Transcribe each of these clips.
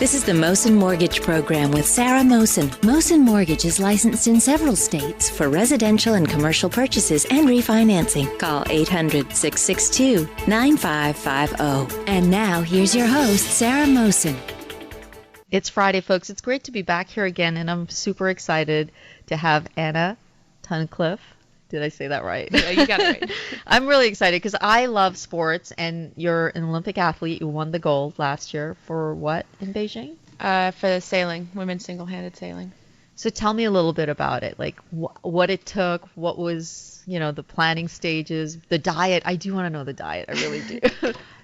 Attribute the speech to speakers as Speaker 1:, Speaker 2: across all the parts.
Speaker 1: This is the Mosen Mortgage Program with Sarah Mosen. Mosen Mortgage is licensed in several states for residential and commercial purchases and refinancing. Call 800-662-9550. And now, here's your host, Sarah Mosen.
Speaker 2: It's Friday, folks. It's great to be back here again, and I'm super excited to have Anna Tunnicliffe. Did I say that right?
Speaker 3: Yeah, you got it right.
Speaker 2: I'm really excited because I love sports, and you're an Olympic athlete. You won the gold last year for what in Beijing?
Speaker 3: For sailing, women's single-handed sailing.
Speaker 2: So tell me a little bit about it, like what it took, what was, the planning stages, the diet. I do want to know the diet. I really do.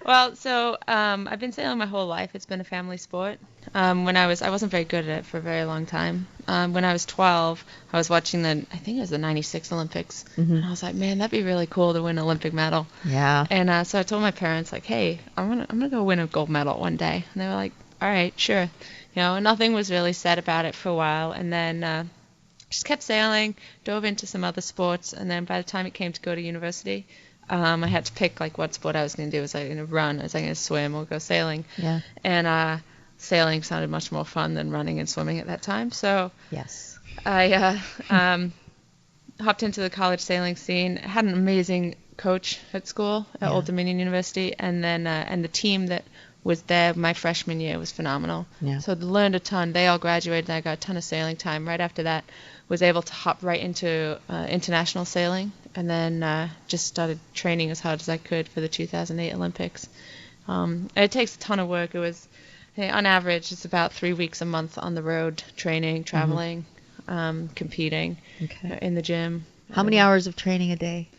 Speaker 3: Well, so I've been sailing my whole life. It's been a family sport. I wasn't very good at it for a very long time. When I was 12, I was watching I think it was the 96 Olympics. Mm-hmm. And I was like, man, that'd be really cool to win an Olympic medal.
Speaker 2: Yeah.
Speaker 3: And so I told my parents, like, hey, I'm gonna go win a gold medal one day. And they were like, all right, sure. Nothing was really said about it for a while. And then just kept sailing, dove into some other sports. And then by the time it came to go to university, I had to pick like what sport I was going to do. Was I going to run? Was I going to swim or go sailing?
Speaker 2: Yeah.
Speaker 3: And sailing sounded much more fun than running and swimming at that time. So
Speaker 2: yes,
Speaker 3: I hopped into the college sailing scene. Had an amazing coach at school at Old Dominion University, and then and the team that was there my freshman year was phenomenal.
Speaker 2: Yeah.
Speaker 3: So learned a ton. They all graduated, and I got a ton of sailing time. Right after that, was able to hop right into international sailing, and then just started training as hard as I could for the 2008 Olympics. It takes a ton of work. It was, on average, it's about 3 weeks a month on the road, training, traveling, competing in the gym.
Speaker 2: How many hours of training a day?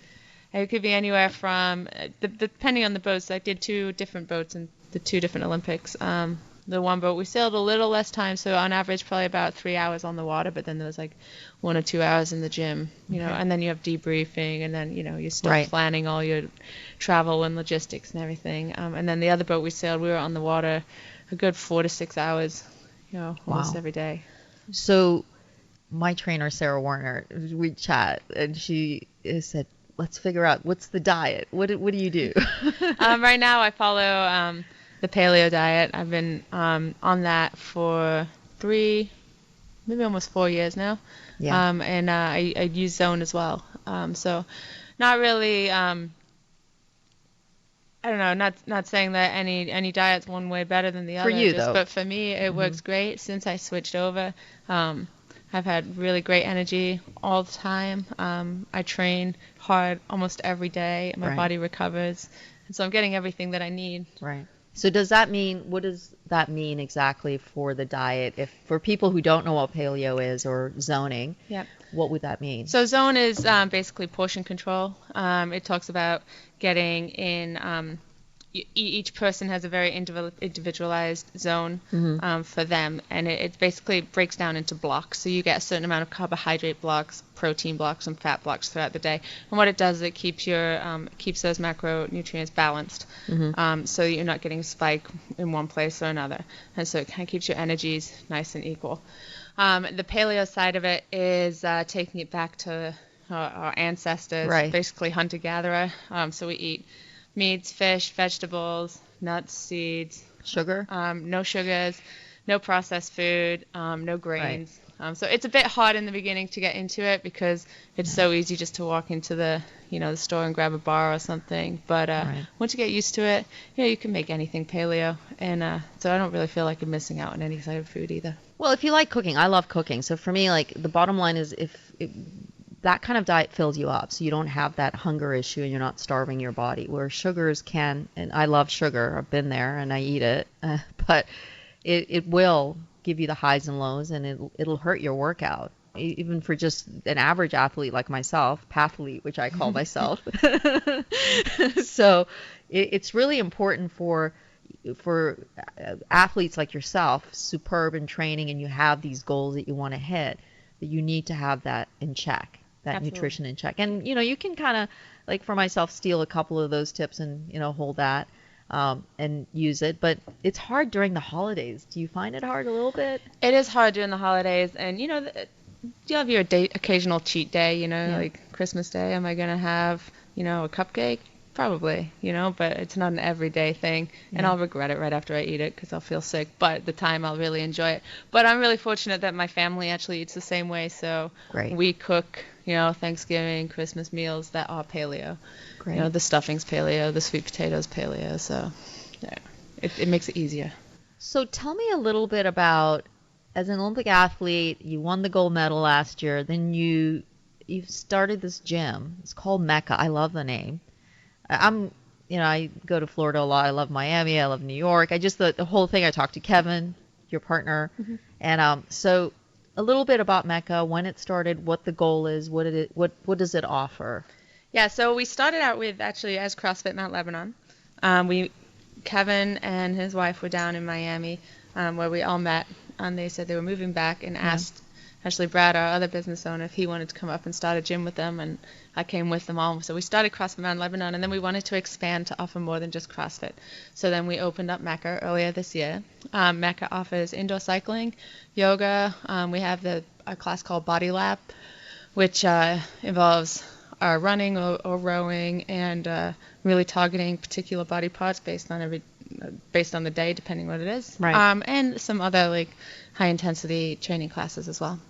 Speaker 3: It could be anywhere from, depending on the boats. I did 2 different boats in the 2 different Olympics. The one boat we sailed a little less time, so on average probably about 3 hours on the water, but then there was like 1 or 2 hours in the gym, and then you have debriefing, and then you start planning all your travel and logistics and everything. And then the other boat we sailed, we were on the water a good 4 to 6 hours, almost every day.
Speaker 2: So my trainer, Sarah Warner, we chat, and she said, let's figure out what's the diet. What do you do?
Speaker 3: Right now I follow the paleo diet. I've been on that for 3, maybe almost 4 years now.
Speaker 2: Yeah.
Speaker 3: And I use Zone as well. So not really, I don't know, not saying that any diet's one way better than the other.
Speaker 2: For you, though.
Speaker 3: But for me, it works great. Since I switched over, I've had really great energy all the time. I train hard almost every day. My body recovers. And so I'm getting everything that I need.
Speaker 2: Right. So what does that mean exactly for the diet? If for people who don't know what paleo is or zoning, what would that mean?
Speaker 3: So zone is basically portion control. It talks about getting in, each person has a very individualized zone for them, and it basically breaks down into blocks. So you get a certain amount of carbohydrate blocks, protein blocks, and fat blocks throughout the day. And what it does is it keeps keeps those macronutrients balanced, so you're not getting a spike in one place or another. And so it kind of keeps your energies nice and equal. The paleo side of it is taking it back to our ancestors, basically hunter-gatherer. So we eat meats, fish, vegetables, nuts, seeds.
Speaker 2: Sugar?
Speaker 3: No sugars, no processed food, no grains. So it's a bit hard in the beginning to get into it because it's so easy just to walk into the store and grab a bar or something. But once you get used to it, you can make anything paleo. And so I don't really feel like I'm missing out on any side of food either.
Speaker 2: Well, if you like cooking, I love cooking. So for me, like the bottom line is that kind of diet fills you up, so you don't have that hunger issue and you're not starving your body, where sugars can, and I love sugar, I've been there and I eat it, but it will give you the highs and lows, and it'll hurt your workout, even for just an average athlete like myself, pathlete, which I call myself. So it's really important for athletes like yourself, superb in training, and you have these goals that you want to hit, that you need to have that in check. That Absolutely. Nutrition in check. And, you can kind of, like for myself, steal a couple of those tips and, hold that and use it. But it's hard during the holidays. Do you find it hard a little bit?
Speaker 3: It is hard during the holidays. And, you have your occasional cheat day, like Christmas Day. Am I going to have, a cupcake? Probably, but it's not an everyday thing. And I'll regret it right after I eat it because I'll feel sick. But at the time, I'll really enjoy it. But I'm really fortunate that my family actually eats the same way. So
Speaker 2: Great.
Speaker 3: we cook, Thanksgiving, Christmas meals that are paleo.
Speaker 2: Great.
Speaker 3: The stuffing's paleo, the sweet potatoes paleo. So yeah, it makes it easier.
Speaker 2: So tell me a little bit about, as an Olympic athlete, you won the gold medal last year. Then you've started this gym. It's called Mecca. I love the name. I go to Florida a lot. I love Miami. I love New York. The whole thing. I talked to Kevin, your partner, and so a little bit about Mecca, when it started, what the goal is, what does it offer?
Speaker 3: Yeah, so we started out with actually as CrossFit Mount Lebanon. Kevin and his wife were down in Miami, where we all met, and they said they were moving back and asked actually Brad, our other business owner, if he wanted to come up and start a gym with them, and I came with them all. So we started CrossFit Mount Lebanon, and then we wanted to expand to offer more than just CrossFit. So then we opened up Mecca earlier this year. Mecca offers indoor cycling, yoga. We have a class called Body Lab, which involves running or rowing and really targeting particular body parts based on the day, depending what it is.
Speaker 2: Right.
Speaker 3: And some other high intensity training classes as well.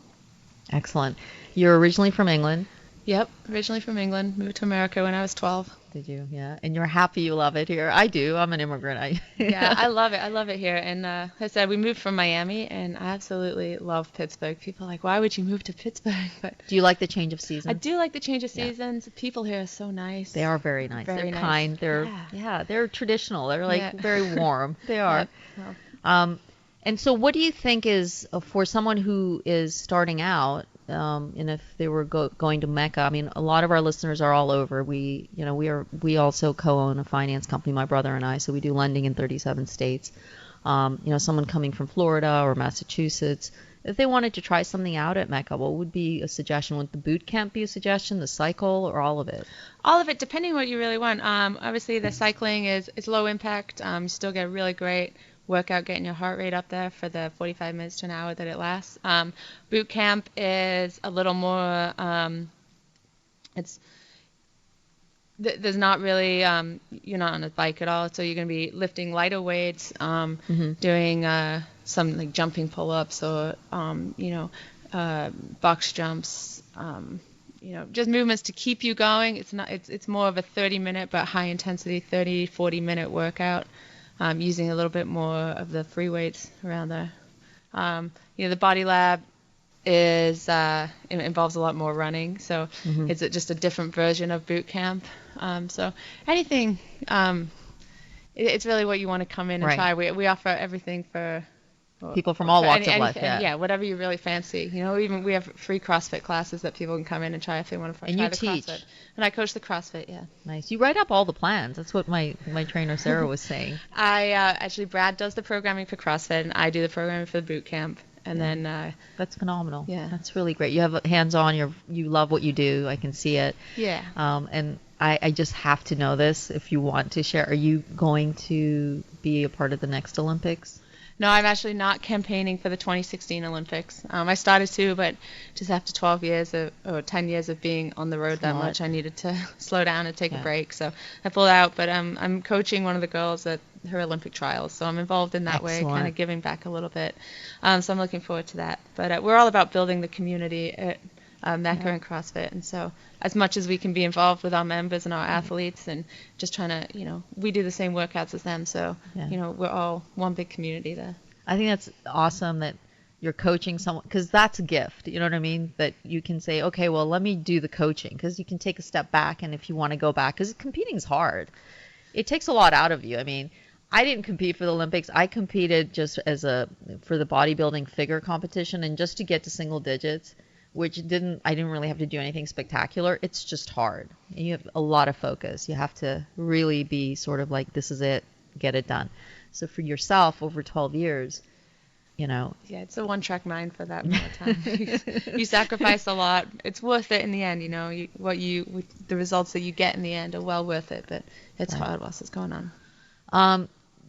Speaker 2: Excellent. You're originally from England.
Speaker 3: Yep, originally from England. Moved to America when I was 12.
Speaker 2: Did you? Yeah. And you're happy you love it here. I do. I'm an immigrant.
Speaker 3: Yeah, I love it. I love it here. And like I said, we moved from Miami, and I absolutely love Pittsburgh. People are like, why would you move to Pittsburgh? But
Speaker 2: do you like the change of season?
Speaker 3: I do like the change of seasons. The people here are so nice.
Speaker 2: They are very nice.
Speaker 3: Very
Speaker 2: they're
Speaker 3: nice.
Speaker 2: Kind. They're traditional. They're very warm. They are.
Speaker 3: Yeah. Well.
Speaker 2: And so what do you think is, for someone who is starting out, and if they were going to Mecca, I mean, a lot of our listeners are all over. We also co-own a finance company, my brother and I, so we do lending in 37 states. Someone coming from Florida or Massachusetts, if they wanted to try something out at Mecca, what would be a suggestion? Would the boot camp be a suggestion, the cycle, or all of it?
Speaker 3: All of it, depending what you really want. Obviously, the cycling is low impact. You still get a really great workout, getting your heart rate up there for the 45 minutes to an hour that it lasts. Boot camp is a little more, there's not really, you're not on a bike at all, so you're going to be lifting lighter weights, doing some jumping pull-ups or, box jumps, just movements to keep you going. It's more of a 30-minute but high intensity, 40-minute workout. Using a little bit more of the free weights around there. The Body Lab it involves a lot more running, so it's just a different version of boot camp. So anything, it's really what you want to come in and try. We offer everything for
Speaker 2: people from all walks of life.
Speaker 3: Yeah, whatever you really fancy. Even we have free CrossFit classes that people can come in and try if they want to try the CrossFit. And I coach the CrossFit, yeah.
Speaker 2: Nice. You write up all the plans. That's what my trainer Sarah was saying.
Speaker 3: Actually, Brad does the programming for CrossFit, and I do the programming for the boot camp. And then
Speaker 2: that's phenomenal.
Speaker 3: Yeah,
Speaker 2: that's really great. You have hands-on. You love what you do. I can see it.
Speaker 3: Yeah.
Speaker 2: And I just have to know this. If you want to share, are you going to be a part of the next Olympics?
Speaker 3: No, I'm actually not campaigning for the 2016 Olympics. I started to, but just after 10 years of being on the road that much, I needed to slow down and take a break. So I pulled out, but I'm coaching one of the girls at her Olympic trials. So I'm involved in that way, kind of giving back a little bit. So I'm looking forward to that. But we're all about building the community at Mecca and CrossFit. And so as much as we can be involved with our members and our athletes and just trying to, we do the same workouts as them. So, we're all one big community there.
Speaker 2: I think that's awesome that you're coaching someone, because that's a gift. You know what I mean? That you can say, okay, well, let me do the coaching, because you can take a step back. And if you want to go back, because competing is hard. It takes a lot out of you. I mean, I didn't compete for the Olympics. I competed just for the bodybuilding figure competition, and just to get to single digits, which I didn't really have to do anything spectacular. It's just hard. And you have a lot of focus. You have to really be sort of like, this is it, get it done. So for yourself, over 12 years, Yeah,
Speaker 3: it's a one-track mind for that amount of time. You sacrifice a lot. It's worth it in the end, the results that you get in the end are well worth it, but it's hard whilst it's going on.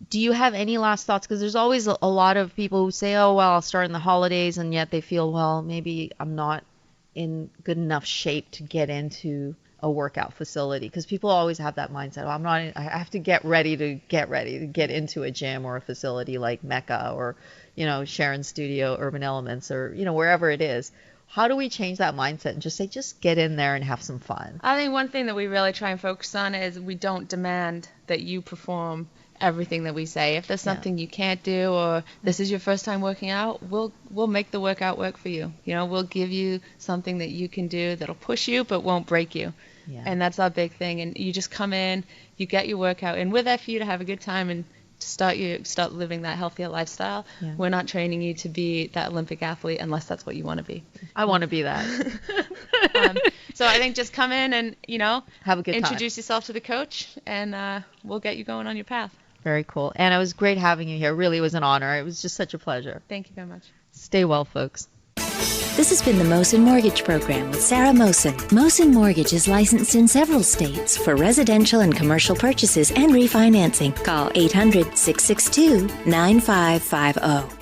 Speaker 2: Do you have any last thoughts? Because there's always a lot of people who say, oh, well, I'll start in the holidays, and yet they feel, well, maybe I'm not in good enough shape to get into a workout facility, because people always have that mindset, oh, I have to get ready to get into a gym or a facility like Mecca or, Sharon Studio, Urban Elements, or, wherever it is. How do we change that mindset and just say, just get in there and have some fun?
Speaker 3: I think one thing that we really try and focus on is we don't demand that you perform everything that we say. If there's something you can't do, or this is your first time working out, we'll make the workout work for you. We'll give you something that you can do that'll push you but won't break you. Yeah. And that's our big thing. And you just come in, you get your workout, and we're there for you to have a good time and to start living that healthier lifestyle. Yeah. We're not training you to be that Olympic athlete unless that's what you want to be.
Speaker 2: I want to be that.
Speaker 3: So I think just come in and,
Speaker 2: have a good time.
Speaker 3: Introduce yourself to the coach, and we'll get you going on your path.
Speaker 2: Very cool. And it was great having you here. Really, it was an honor. It was just such a pleasure.
Speaker 3: Thank you very much.
Speaker 2: Stay well, folks.
Speaker 1: This has been the Mosen Mortgage Program with Sarah Mosen. Mosen Mortgage is licensed in several states for residential and commercial purchases and refinancing. Call 800-662-9550.